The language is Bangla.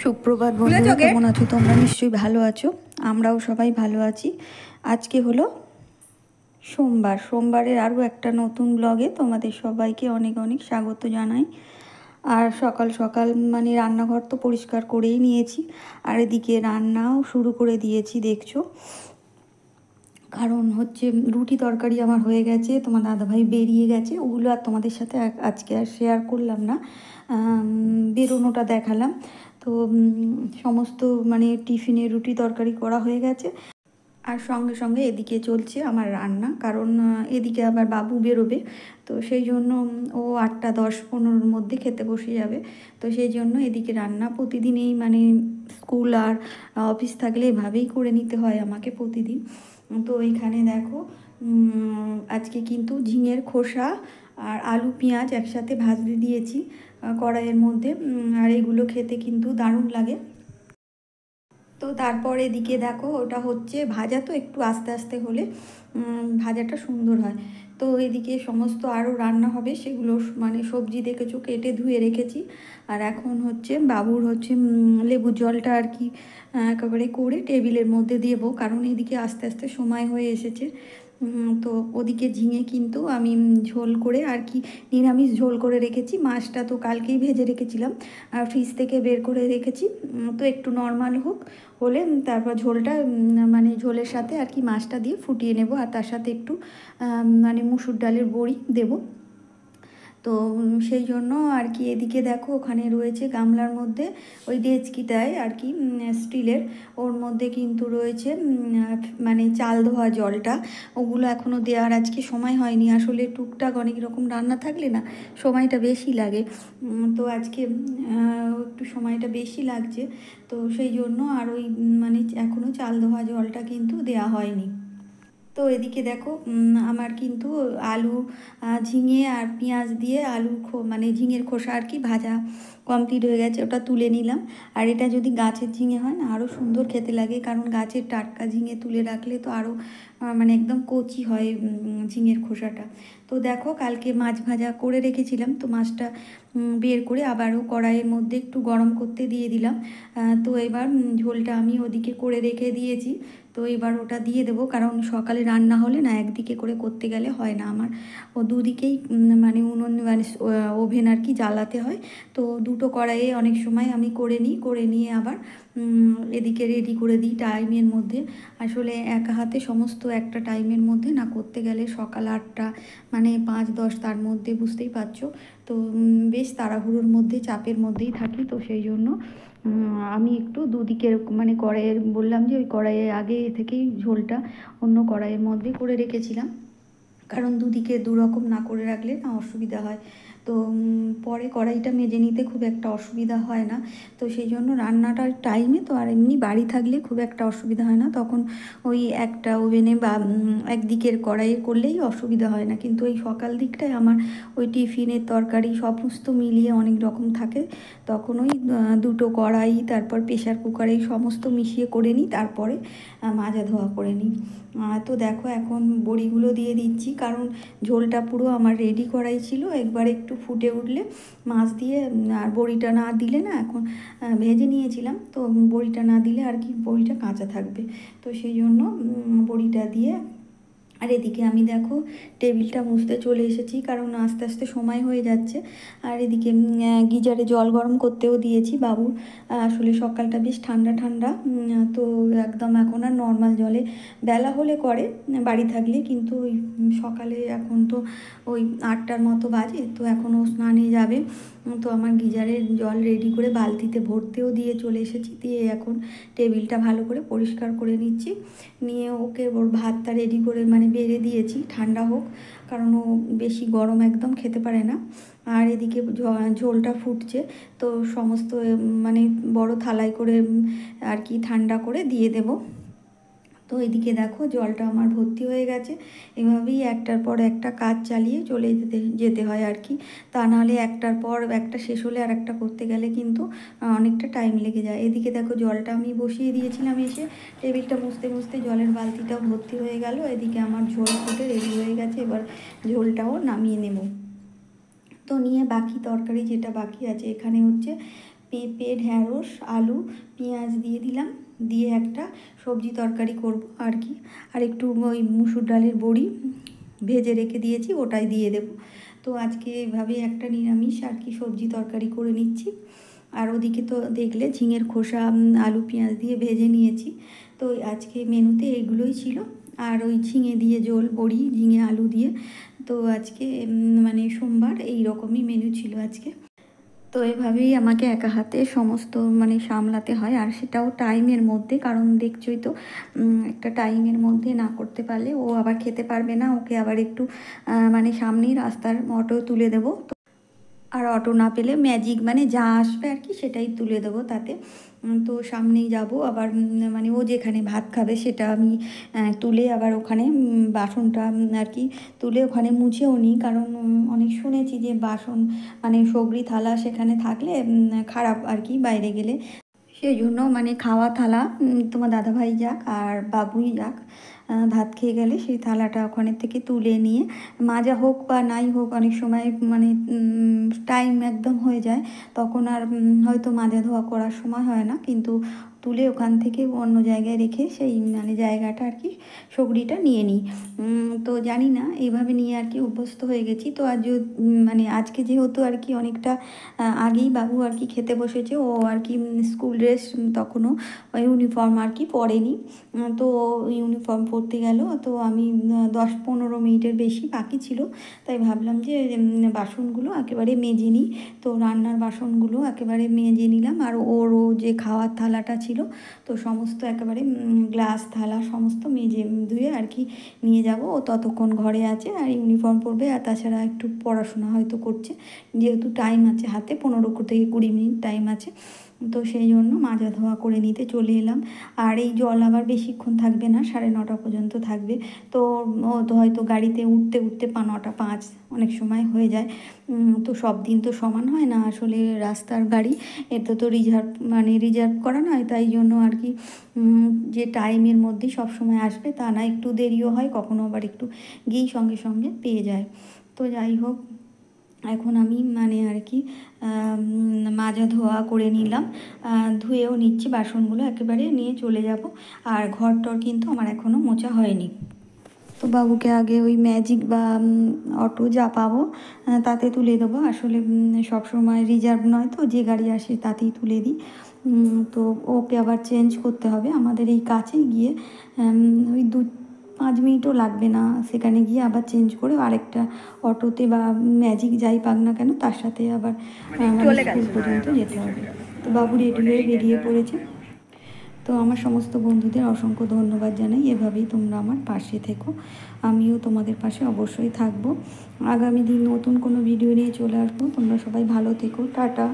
সুপ্রভাত বন্ধুরা, কেমন আছো তোমরা? নিশ্চয়ই ভালো আছো, আমরাও সবাই ভালো আছি। আজকে হলো সোমবারের আরও একটা নতুন ব্লগে তোমাদের সবাইকে অনেক অনেক স্বাগত জানাই। আর সকাল সকাল মানে রান্নাঘর তো পরিষ্কার করেই নিয়েছি, আর এদিকে রান্নাও শুরু করে দিয়েছি দেখছো। কারণ হচ্ছে রুটি তরকারি আমার হয়ে গেছে, তোমার দাদাভাই বেরিয়ে গেছে, ওগুলো আর তোমাদের সাথে আজকে আর শেয়ার করলাম না, বেরোনোটা দেখালাম। তো সমস্ত মানে টিফিনে রুটি তরকারি করা হয়ে গেছে, আর সঙ্গে সঙ্গে এদিকে চলছে আমার রান্না। কারণ এদিকে আবার বাবু বেরোবে, তো সেই জন্য ও 8:10-15-র মধ্যে খেতে বসে যাবে। তো সেই জন্য এদিকে রান্না প্রতিদিনই মানে স্কুল আর অফিস থাকলে এভাবেই করে নিতে হয় আমাকে প্রতিদিন। তো এইখানে দেখো আজকে কিন্তু ঝিঙের খোসা আর আলু পেঁয়াজ একসাথে ভাজতে দিয়েছি কড়াইয়ের মধ্যে, আর এগুলো খেতে কিন্তু দারুণ লাগে। তো তারপর এদিকে দেখো ওটা হচ্ছে ভাজা, তো একটু আস্তে আস্তে হলে ভাজাটা সুন্দর হয়। তো এদিকে সমস্ত আরও রান্না হবে, সেগুলো মানে সবজি দেখেছো কেটে ধুয়ে রেখেছি। আর এখন হচ্ছে বাবুর হচ্ছে লেবুর জলটা আর কি একেবারে করে টেবিলের মধ্যে দেবো, কারণ এদিকে আস্তে আস্তে সময় হয়ে এসেছে। তো ওদিকে ঝিঙে কিন্তু আমি ঝোল করে আর কি নিরামিষ ঝোল করে রেখেছি। মাছটা তো কালকেই ভেজে রেখেছিলাম আর ফ্রিজ থেকে বের করে রেখেছি। তো একটু নর্মাল হোক হলে তারপর ঝোলটা মানে ঝোলের সাথে আর কি মাছটা দিয়ে ফুটিয়ে নেব, আর তার সাথে একটু মানে মুসুর ডালের বড়ি দেব। তো সেই জন্য আর কি এদিকে দেখো ওখানে রয়েছে গামলার মধ্যে ওই ডেচকিটায় আর কি স্টিলের, ওর মধ্যে কিন্তু রয়েছে মানে চাল ধোয়া জলটা। ওগুলো এখনও দেওয়ার আজকে সময় হয়নি, আসলে টুকটাক অনেক রকম রান্না থাকলে না সময়টা বেশি লাগে। তো আজকে একটু সময়টা বেশি লাগছে, তো সেই জন্য আর ওই মানে এখনও চাল ধোয়া জলটা কিন্তু দেওয়া হয়নি। তো এদিকে দেখো আমার কিন্তু আলু ঝিঙে আর পেঁয়াজ দিয়ে আলু মানে ঝিঙের খোসা আর কি ভাজা কমপ্লিট হয়ে গেছে, ওটা তুলে নিলাম। আর এটা যদি গাছের ঝিঙে হয় না আরও সুন্দর খেতে লাগে, কারণ গাছের টাটকা ঝিঙে তুলে রাখলে তো আরও মানে একদম কচি হয় ঝিঙের খোসাটা। তো দেখো কালকে মাছ ভাজা করে রেখেছিলাম, তো মাছটা বের করে আবারও কড়াইয়ের মধ্যে একটু গরম করতে দিয়ে দিলাম। তো এবার ঝোলটা আমি ওদিকে করে রেখে দিয়েছি, তো এবার ওটা দিয়ে দেবো। কারণ সকালে রান্না হলে না একদিকে করে করতে গেলে হয় না আমার, ও দুদিকেই মানে উনুন মানে ওভেন আর কি জ্বালাতে হয়। তো দুটো কড়াইয়ে অনেক সময় আমি করে নিয়ে আবার এদিকে রেডি করে দিই টাইমের মধ্যে। আসলে একা হাতে সমস্ত একটা টাইমের মধ্যে না করতে গেলে সকাল 8টা মানে 5-10 তার মধ্যে বুঝতেই পারছো। তো বেশ তাড়াহুড়োর মধ্যে চাপের মধ্যেই থাকি, তো সেই জন্য আমি একটু দুদিকের মানে কড়াইয়ের বললাম যে ওই কড়াইয়ে আগে থেকেই ঝোলটা অন্য কড়াইয়ের মধ্যে করে রেখেছিলাম, কারণ দুদিকে দুরকম না করে রাখলে না অসুবিধা হয়। তো পরে কড়াইটা মেজে নিতে খুব একটা অসুবিধা হয় না। তো সেই জন্য রান্নাটার টাইমে তো আর এমনি বাড়ি থাকলে খুব একটা অসুবিধা হয় না, তখন ওই একটা ওভেনে বা একদিকের কড়াইয়ে করলেই অসুবিধা হয় না। কিন্তু ওই সকাল দিকটায় আমার ওই টিফিনের তরকারি সমস্ত মিলিয়ে অনেক রকম থাকে, তখন ওই দুটো কড়াই তারপর প্রেশার কুকারে সমস্ত মিশিয়ে করে নিই, তারপরে মাজা ধোয়া করে নিই। তো দেখো এখন বড়িগুলো দিয়ে দিচ্ছি, কারণ ঝোলটা পুরো আমার রেডি করাই ছিল, একবার একটু ফুটে উঠলে মাছ দিয়ে আর বড়িটা না দিলে না, এখন ভেজে নিয়েছিলাম তো বড়িটা না দিলে আর কি বড়িটা কাঁচা থাকবে, তো সেই জন্য বড়িটা দিয়ে। আর এদিকে আমি দেখো টেবিলটা মুছতে চলে এসেছি, কারণ আস্তে আস্তে সময় হয়ে যাচ্ছে। আর এদিকে গিজারে জল গরম করতেও দিয়েছি বাবুর, আসলে সকালটা বেশ ঠান্ডা ঠান্ডা। তো একদম এখন আর নর্মাল জলে বেলা হলে করে বাড়ি থাকলে, কিন্তু ওই সকালে এখন তো ওই 8টার মতো বাজে, তো এখনও স্নানে যাবে। তো আমার গিজারের জল রেডি করে বালতিতে ভরতেও দিয়ে চলে এসেছি, দিয়ে এখন টেবিলটা ভালো করে পরিষ্কার করে নিচ্ছি, নিয়ে ওকে ওর ভাতটা রেডি করে মানে বেড়ে দিয়েছি ঠান্ডা হোক, কারণ ও বেশি গরম একদম খেতে পারে না। আর এদিকে ঝোলটা ফুটছে, তো সমস্ত মানে বড় থালায় করে আর কি ঠান্ডা করে দিয়ে দেব। তো এদিকে দেখো জলটা আমার ভর্তি হয়ে গেছে, এভাবেই একটার পর একটা কাজ চালিয়ে চলে যেতে হয় আর কি, তা নাহলে একটার পর একটা শেষ হলে আর একটা করতে গেলে কিন্তু অনেকটা টাইম লেগে যায়। এদিকে দেখো জলটা আমি বসিয়ে দিয়েছিলাম, এসে টেবিলটা মুছতে মুছতে জলের বালতিটাও ভর্তি হয়ে গেল। এদিকে আমার ঝোল ফুটে রেডি হয়ে গেছে, এবার ঝোলটাও নামিয়ে নেব। তো নিয়ে বাকি তরকারি যেটা বাকি আছে, এখানে হচ্ছে পেঁপে, ঢ্যাঁড়স, আলু, পেঁয়াজ দিয়ে দিলাম, দিয়ে একটা সবজি তরকারি করব আর কি। আর একটু ওই মুসুর ডালের বড়ি ভেজে রেখে দিয়েছি, ওটাই দিয়ে দেব। তো আজকে এভাবেই একটা নিরামিষ আর কি সবজি তরকারি করে নিচ্ছি। আর ওদিকে তো দেখলে ঝিঙের খোসা আলু পেঁয়াজ দিয়ে ভেজে নিয়েছি। তো আজকে মেনুতে এগুলোই ছিল। আর ওই ঝিঙে দিয়ে ঝোল, বড়ি, ঝিঙে আলু দিয়ে। তো আজকে মানে সোমবার এই রকমই মেনু ছিল আজকে। তো এভাবেই আমাকে একা হাতে সমস্ত মানে সামলাতে হয়, আর সেটাও টাইমের মধ্যে, কারণ দেখছই তো একটা টাইমের মধ্যে না করতে পারলে ও আবার খেতে পারবে না, ওকে আবার একটু মানে সামনেই রাস্তার অটো তুলে দেবো। আর অটো না পেলে ম্যাজিক মানে যা আসবে আর কি সেটাই তুলে দেবো তাতে। তো সামনেই যাব আবার, মানে ও যেখানে ভাত খাবে সেটা আমি তুলে আবার ওখানে বাসনটা আর কি তুলে ওখানে মুছেও নিই, কারণ অনেক শুনেছি যে বাসন মানে সগড়ি থালা সেখানে থাকলে খারাপ আর কি বাইরে গেলে। সেই জন্য মানে খাওয়া থালা তোমার দাদাভাই যাক আর বাবুই যাক, ভাত খেয়ে গেলে সেই থালাটা ওখানে থেকে তুলে নিয়ে মাজা হোক বা নাই হোক, অনেক সময় মানে টাইম একদম হয়ে যায়, তখন আর হয়তো মাজা ধোয়া করার সময় হয় না, কিন্তু তুলে ওখান থেকে অন্য জায়গায় রেখে সেই মানে জায়গাটা আর কি সগড়িটা নিয়ে নিই। তো জানি না এইভাবে নিয়ে আর কি অভ্যস্ত হয়ে গেছি। তো আজ মানে আজকে যেহেতু আর কি অনেকটা আগেই বাবু আর কি খেতে বসেছে, ও আর কি স্কুল ড্রেস তখনও ইউনিফর্ম আর কি পরেনি। তো ইউনিফর্ম পরতে গেল, তো আমি 10-15 মিনিটের বেশি বাকি ছিল, তাই ভাবলাম যে বাসনগুলো একেবারে মেজে নিই। তো রান্নার বাসনগুলো একেবারে মেজে নিলাম, আর ওর যে খাওয়ার থালাটা ছিল তো সমস্ত একেবারে গ্লাস থালা সমস্ত মেজে ধুয়ে আর কি নিয়ে যাব। ও ততক্ষণ ঘরে আছে আর ইউনিফর্ম পরবে, আর তাছাড়া একটু পড়াশোনা হয়তো করছে, যেহেতু টাইম আছে হাতে 15 থেকে 20 মিনিট টাইম আছে। তো সেই জন্য মাজা ধোয়া করে নিতে চলে এলাম। আর এই জল আবার বেশিক্ষণ থাকবে না, 9:30 পর্যন্ত থাকবে। তো ও তো হয়তো গাড়িতে উঠতে উঠতে 9:05 অনেক সময় হয়ে যায়। তো সব দিন তো সমান হয় না, আসলে রাস্তার গাড়ি, এটা তো রিজার্ভ করা নয়, তাই জন্য আর কি যে টাইমের মধ্যেই সব সময় আসবে তা না, একটু দেরিও হয়, কখনো আবার একটু গিয়েই সঙ্গে সঙ্গে পেয়ে যায়। তো যাই হোক, এখন আমি মানে আর কি মাজা ধোয়া করে নিলাম, ধুয়েও নিচ্ছি বাসনগুলো, একেবারে নিয়ে চলে যাব। আর ঘর টর কিন্তু আমার এখনও মোছা হয়নি। তো বাবুকে আগে ওই ম্যাজিক বা অটো যা পাবো তাতে তুলে দেবো। আসলে সব সময় রিজার্ভ নয়, তো যে গাড়ি আসে তাতেই তুলে দিই। তো ওকে আবার চেঞ্জ করতে হবে আমাদের এই কাছেই গিয়ে, ওই 2-5 মিনিটও লাগবে না, সেখানে গিয়ে আবার চেঞ্জ করে আরেকটা অটোতে বা ম্যাজিক যাই পাক না কেন তার সাথে আবার স্কুল পর্যন্ত যেতে হবে। তো বাবু রেডি হয়ে বেরিয়ে পড়েছে। তো আমার সমস্ত বন্ধুদের অসংখ্য ধন্যবাদ জানাই, এভাবেই তোমরা আমার পাশে থেকো, আমিও তোমাদের পাশে অবশ্যই থাকবো। আগামী দিন নতুন কোনো ভিডিও নিয়ে চলে আসবো। তোমরা সবাই ভালো থেকো, টাটা।